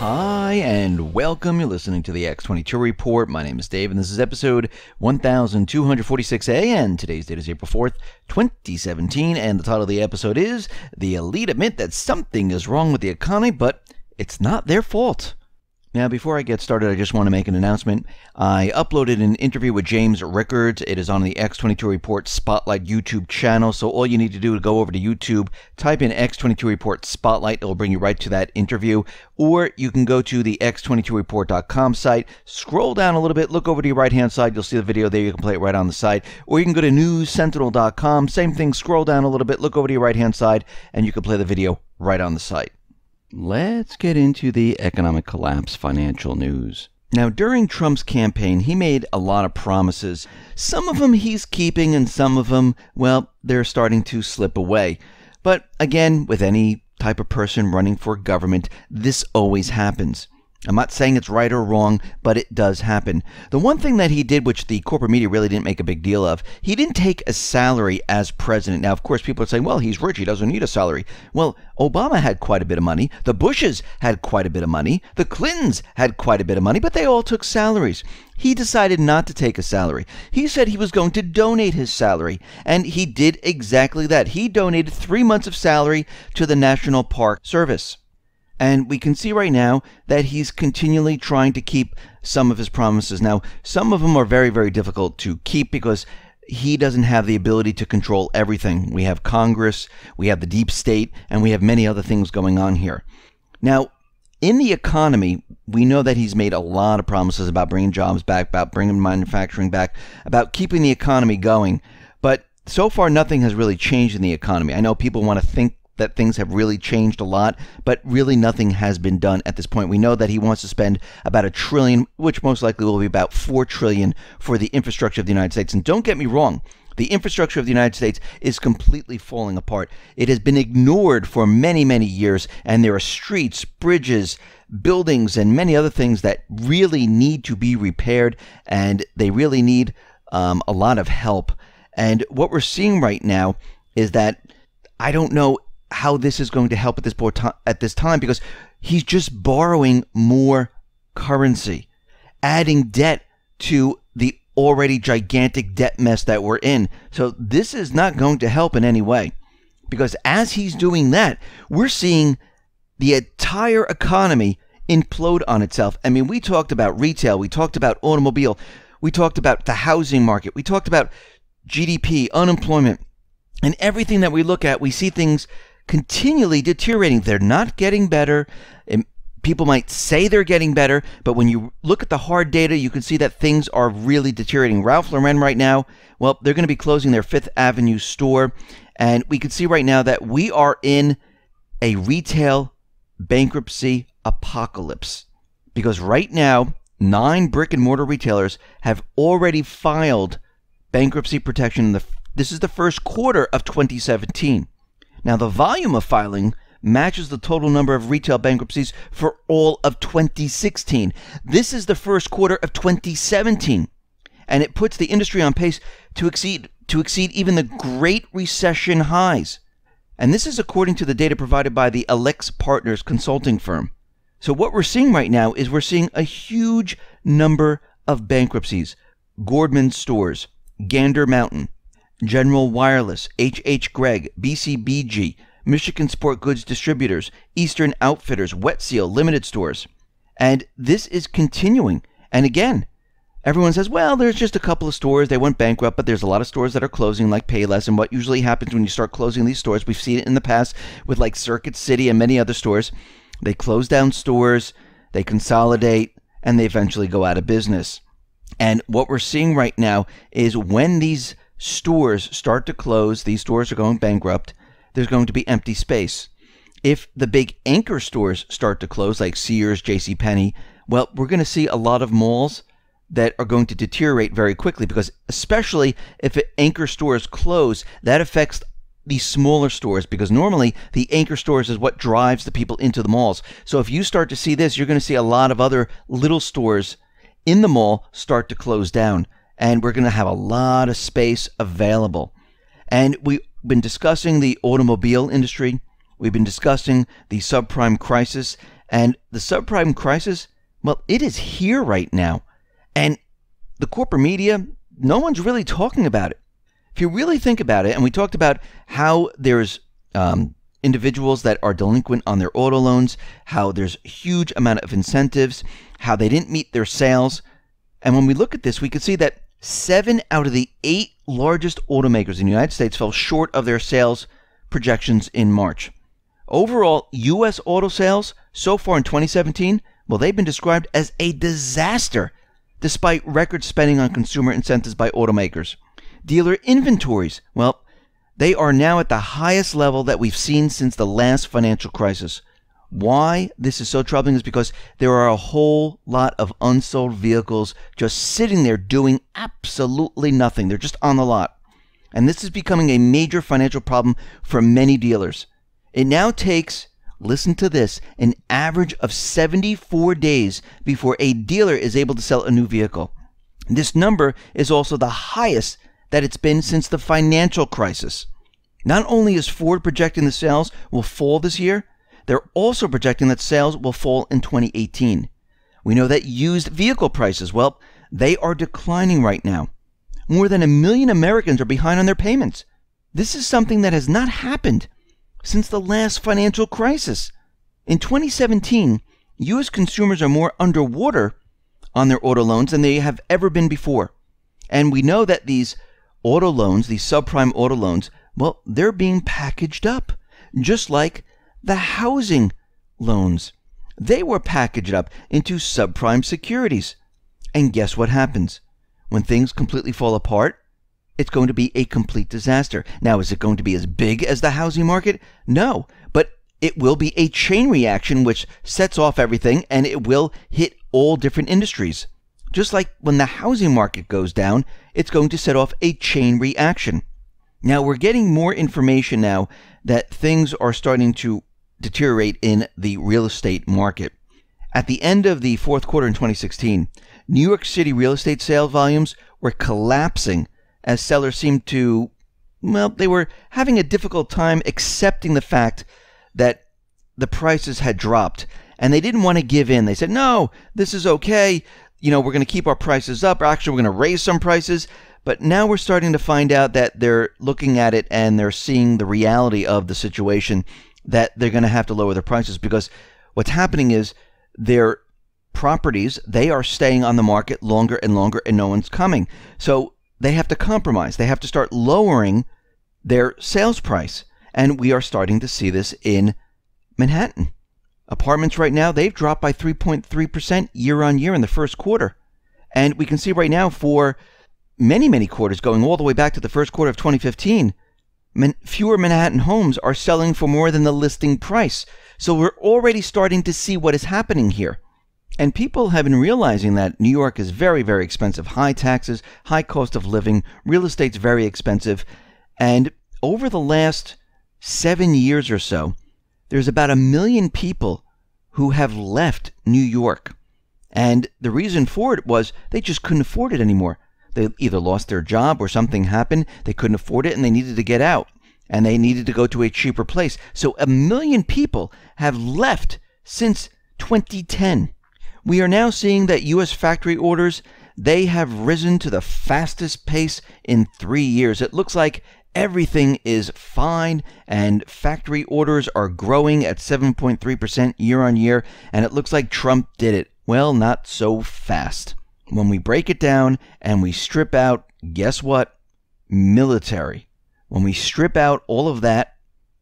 Hi, and welcome. You're listening to the X22 Report. My name is Dave, and this is episode 1246A, and today's date is April 4th, 2017, and the title of the episode is The Elite Admit That Something is Wrong with the Economy, but it's not their fault. Now, before I get started, I just want to make an announcement. I uploaded an interview with James Rickards. It is on the X22 Report Spotlight YouTube channel, so all you need to do is go over to YouTube, type in X22 Report Spotlight. It will bring you right to that interview. Or you can go to the X22Report.com site, scroll down a little bit, look over to your right-hand side. You'll see the video there. You can play it right on the site. Or you can go to NewsSentinel.com. Same thing, scroll down a little bit, look over to your right-hand side, and you can play the video right on the site. Let's get into the economic collapse financial news. Now, during Trump's campaign, he made a lot of promises. Some of them he's keeping, and some of them, well, they're starting to slip away. But again, with any type of person running for government, this always happens. I'm not saying it's right or wrong, but it does happen. The one thing that he did, which the corporate media really didn't make a big deal of, he didn't take a salary as president. Now, of course, people are saying, well, he's rich, he doesn't need a salary. Well, Obama had quite a bit of money. The Bushes had quite a bit of money. The Clintons had quite a bit of money, but they all took salaries. He decided not to take a salary. He said he was going to donate his salary, and he did exactly that. He donated 3 months of salary to the National Park Service. And we can see right now that he's continually trying to keep some of his promises. Now, some of them are very, very difficult to keep because he doesn't have the ability to control everything. We have Congress, we have the deep state, and we have many other things going on here. Now, in the economy, we know that he's made a lot of promises about bringing jobs back, about bringing manufacturing back, about keeping the economy going. But so far, nothing has really changed in the economy. I know people want to think that things have really changed a lot, but really nothing has been done at this point. We know that he wants to spend about $1 trillion, which most likely will be about $4 trillion for the infrastructure of the United States. And don't get me wrong, the infrastructure of the United States is completely falling apart. It has been ignored for many, many years, and there are streets, bridges, buildings, and many other things that really need to be repaired, and they really need a lot of help. And what we're seeing right now is that I don't know how this is going to help at this time because he's just borrowing more currency, adding debt to the already gigantic debt mess that we're in. So this is not going to help in any way because as he's doing that, we're seeing the entire economy implode on itself. I mean, we talked about retail, we talked about automobile, we talked about the housing market, we talked about GDP, unemployment, and everything that we look at, we see things continually deteriorating. They're not getting better. And people might say they're getting better, but when you look at the hard data, you can see that things are really deteriorating. Ralph Lauren right now, well, they're going to be closing their Fifth Avenue store. And we can see right now that we are in a retail bankruptcy apocalypse. Because right now, 9 brick and mortar retailers have already filed bankruptcy protection. This is the first quarter of 2017. Now, the volume of filing matches the total number of retail bankruptcies for all of 2016. This is the first quarter of 2017, and it puts the industry on pace to exceed even the Great Recession highs. And this is according to the data provided by the Alex Partners consulting firm. So what we're seeing right now is we're seeing a huge number of bankruptcies. Gordman Stores, Gander Mountain, General Wireless, H.H. Gregg, BCBG, Michigan Sport Goods Distributors, Eastern Outfitters, Wet Seal, Limited Stores. And this is continuing. And again, everyone says, well, there's just a couple of stores. They went bankrupt, but there's a lot of stores that are closing like Payless. And what usually happens when you start closing these stores, we've seen it in the past with like Circuit City and many other stores. They close down stores, they consolidate, and they eventually go out of business. And what we're seeing right now is when these stores start to close, these stores are going bankrupt, there's going to be empty space. If the big anchor stores start to close, like Sears, JCPenney, well, we're going to see a lot of malls that are going to deteriorate very quickly because especially if anchor stores close, that affects the smaller stores because normally the anchor stores is what drives the people into the malls. So if you start to see this, you're going to see a lot of other little stores in the mall start to close down. And we're going to have a lot of space available. And we've been discussing the automobile industry. We've been discussing the subprime crisis. And the subprime crisis, well, it is here right now. And the corporate media, no one's really talking about it. If you really think about it, and we talked about how there's individuals that are delinquent on their auto loans, how there's a huge amount of incentives, how they didn't meet their sales. And when we look at this, we can see that 7 out of the 8 largest automakers in the United States fell short of their sales projections in March. Overall, U.S. auto sales so far in 2017, well, they've been described as a disaster, despite record spending on consumer incentives by automakers. Dealer inventories, well, they are now at the highest level that we've seen since the last financial crisis. Why this is so troubling is because there are a whole lot of unsold vehicles just sitting there doing absolutely nothing. They're just on the lot. And this is becoming a major financial problem for many dealers. It now takes, listen to this, an average of 74 days before a dealer is able to sell a new vehicle. This number is also the highest that it's been since the financial crisis. Not only is Ford projecting the sales will fall this year, they're also projecting that sales will fall in 2018. We know that used vehicle prices, well, they are declining right now. More than 1 million Americans are behind on their payments. This is something that has not happened since the last financial crisis. In 2017, U.S. consumers are more underwater on their auto loans than they have ever been before. And we know that these auto loans, these subprime auto loans, well, they're being packaged up, just like the housing loans. They were packaged up into subprime securities. And guess what happens? When things completely fall apart, it's going to be a complete disaster. Now, is it going to be as big as the housing market? No, but it will be a chain reaction which sets off everything, and it will hit all different industries. Just like when the housing market goes down, it's going to set off a chain reaction. Now, we're getting more information now that things are starting to deteriorate in the real estate market. At the end of the fourth quarter in 2016, New York City real estate sales volumes were collapsing as sellers seemed to, well, they were having a difficult time accepting the fact that the prices had dropped, and they didn't want to give in. They said, no, this is okay. We're going to keep our prices up. Or actually, we're going to raise some prices. But now we're starting to find out that they're looking at it and they're seeing the reality of the situation, that they're going to have to lower their prices, because what's happening is their properties, they are staying on the market longer and longer, and no one's coming. So they have to compromise. They have to start lowering their sales price. And we are starting to see this in Manhattan. Apartments right now, they've dropped by 3.3% year on year in the first quarter. And we can see right now for many, many quarters, going all the way back to the first quarter of 2015, fewer Manhattan homes are selling for more than the listing price. So we're already starting to see what is happening here. And people have been realizing that New York is very, very expensive. High taxes, high cost of living, real estate's very expensive. And over the last 7 years or so, there's about 1 million people who have left New York. And the reason for it was they just couldn't afford it anymore. They either lost their job or something happened. They couldn't afford it and they needed to get out. And they needed to go to a cheaper place. So 1 million people have left since 2010. We are now seeing that U.S. factory orders, they have risen to the fastest pace in 3 years. It looks like everything is fine, and factory orders are growing at 7.3% year on year, and it looks like Trump did it. Well, not so fast. When we break it down and we strip out, guess what? Military. When we strip out all of that,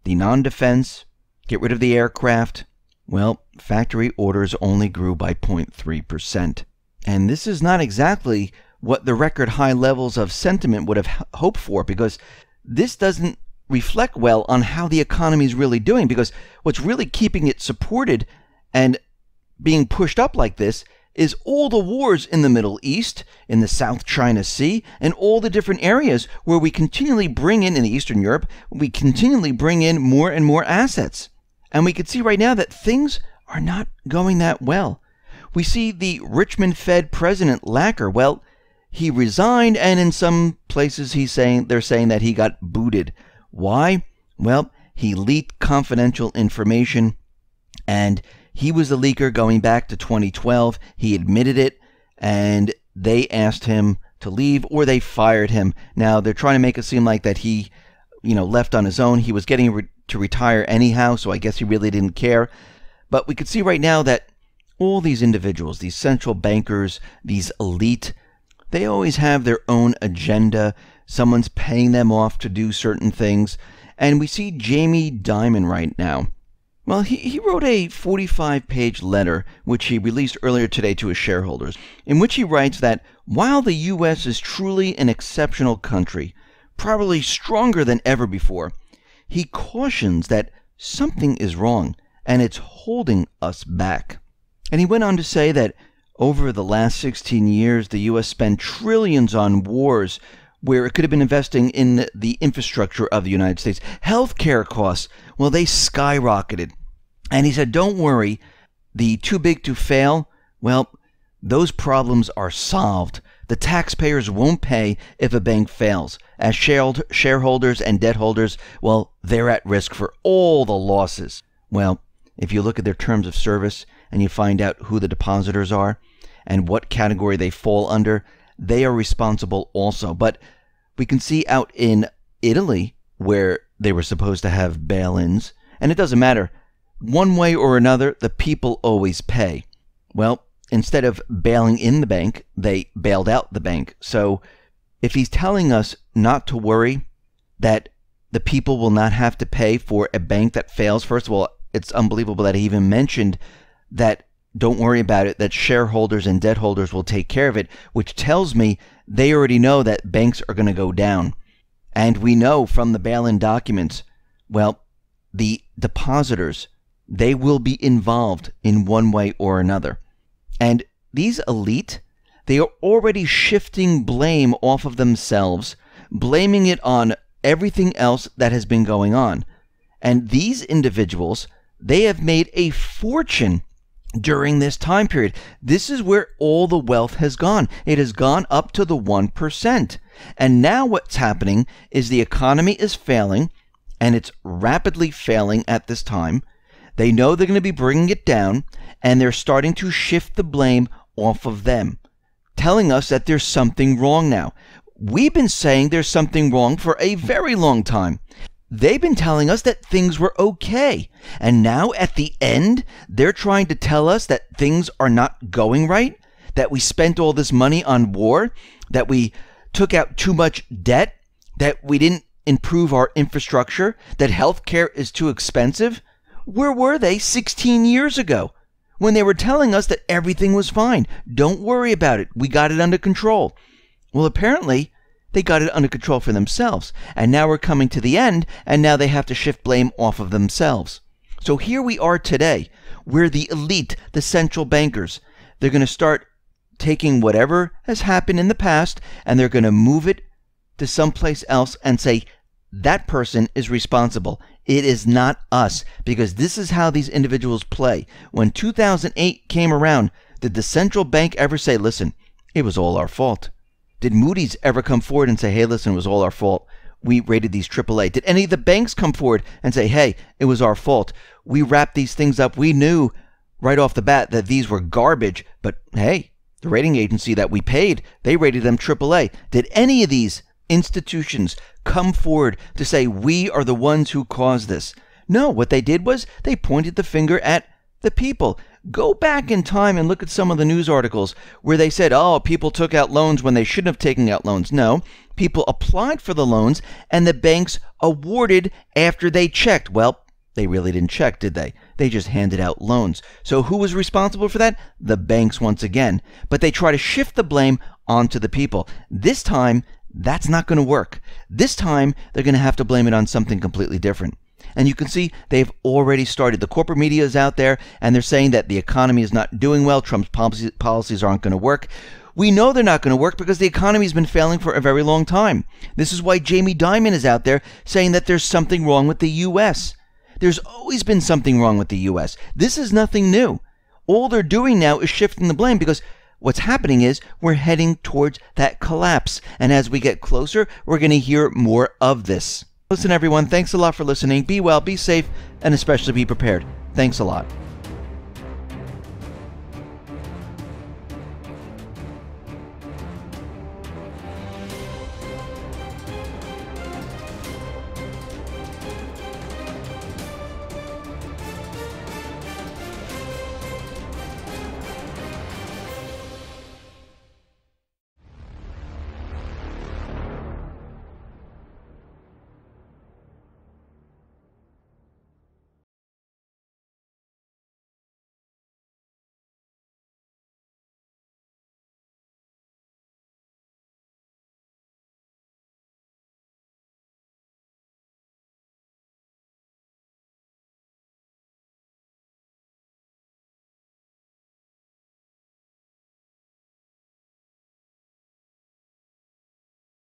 the non-defense, get rid of the aircraft, well, factory orders only grew by 0.3%. And this is not exactly what the record high levels of sentiment would have hoped for, because this doesn't reflect well on how the economy is really doing, because what's really keeping it supported and being pushed up like this is all the wars in the Middle East, in the South China Sea, and all the different areas where we continually bring in the Eastern Europe, we continually bring in more and more assets. And we can see right now that things are not going that well. We see the Richmond Fed president, Lacker, well, he resigned, and in some places they're saying that he got booted. Why? Well, he leaked confidential information, and He was the leaker going back to 2012. He admitted it, and they asked him to leave, or they fired him. Now, they're trying to make it seem like that he, left on his own. He was getting to retire anyhow, so I guess he really didn't care. But we could see right now that all these individuals, these central bankers, these elite, they always have their own agenda. Someone's paying them off to do certain things. And we see Jamie Dimon right now. Well, he wrote a 45-page letter, which he released earlier today to his shareholders, in which he writes that while the U.S. is truly an exceptional country, probably stronger than ever before, he cautions that something is wrong, and it's holding us back. And he went on to say that over the last 16 years, the U.S. spent trillions on wars where it could have been investing in the infrastructure of the United States. Healthcare costs, well, they skyrocketed. And he said, don't worry, the too big to fail, well, those problems are solved. The taxpayers won't pay if a bank fails. As shareholders and debt holders, well, they're at risk for all the losses. Well, if you look at their terms of service and you find out who the depositors are and what category they fall under, they are responsible also. But we can see out in Italy where they were supposed to have bail-ins, and it doesn't matter. One way or another, the people always pay. Well, instead of bailing in the bank, they bailed out the bank. So if he's telling us not to worry, that the people will not have to pay for a bank that fails, first of all, it's unbelievable that he even mentioned that don't worry about it, that shareholders and debt holders will take care of it, which tells me they already know that banks are going to go down. And we know from the bail-in documents, well, the depositors, they will be involved in one way or another. And these elite, they are already shifting blame off of themselves, blaming it on everything else that has been going on. And these individuals, they have made a fortune during this time period. This is where all the wealth has gone. It has gone up to the 1%. And now what's happening is the economy is failing, and it's rapidly failing at this time. They know they're going to be bringing it down, and they're starting to shift the blame off of them, telling us that there's something wrong now. We've been saying there's something wrong for a very long time. They've been telling us that things were okay. And now at the end, they're trying to tell us that things are not going right, that we spent all this money on war, that we took out too much debt, that we didn't improve our infrastructure, that healthcare is too expensive. Where were they 16 years ago when they were telling us that everything was fine? Don't worry about it. We got it under control. Well, apparently, they got it under control for themselves. And now we're coming to the end, and now they have to shift blame off of themselves. So here we are today, where the elite, the central bankers, they're going to start taking whatever has happened in the past, and they're going to move it to someplace else and say, that person is responsible. It is not us, because this is how these individuals play. When 2008 came around, did the central bank ever say, listen, it was all our fault? Did Moody's ever come forward and say, hey, listen, it was all our fault? We rated these AAA. Did any of the banks come forward and say, hey, it was our fault? We wrapped these things up. We knew right off the bat that these were garbage, but hey, the rating agency that we paid, they rated them AAA. Did any of these institutions come forward to say we are the ones who caused this? No, what they did was they pointed the finger at the people. Go back in time and look at some of the news articles where they said, oh, people took out loans when they shouldn't have taken out loans. No, people applied for the loans and the banks awarded after they checked. Well, they really didn't check, did they? They just handed out loans. So who was responsible for that? The banks once again. But they try to shift the blame onto the people. This time, that's not going to work. This time, they're going to have to blame it on something completely different. And you can see they've already started. The corporate media is out there, and they're saying that the economy is not doing well. Trump's policies aren't going to work. We know they're not going to work because the economy has been failing for a very long time. This is why Jamie Dimon is out there saying that there's something wrong with the U.S. There's always been something wrong with the U.S. This is nothing new. All they're doing now is shifting the blame because what's happening is we're heading towards that collapse. And as we get closer, we're going to hear more of this. Listen, everyone, thanks a lot for listening. Be well, be safe, and especially be prepared. Thanks a lot.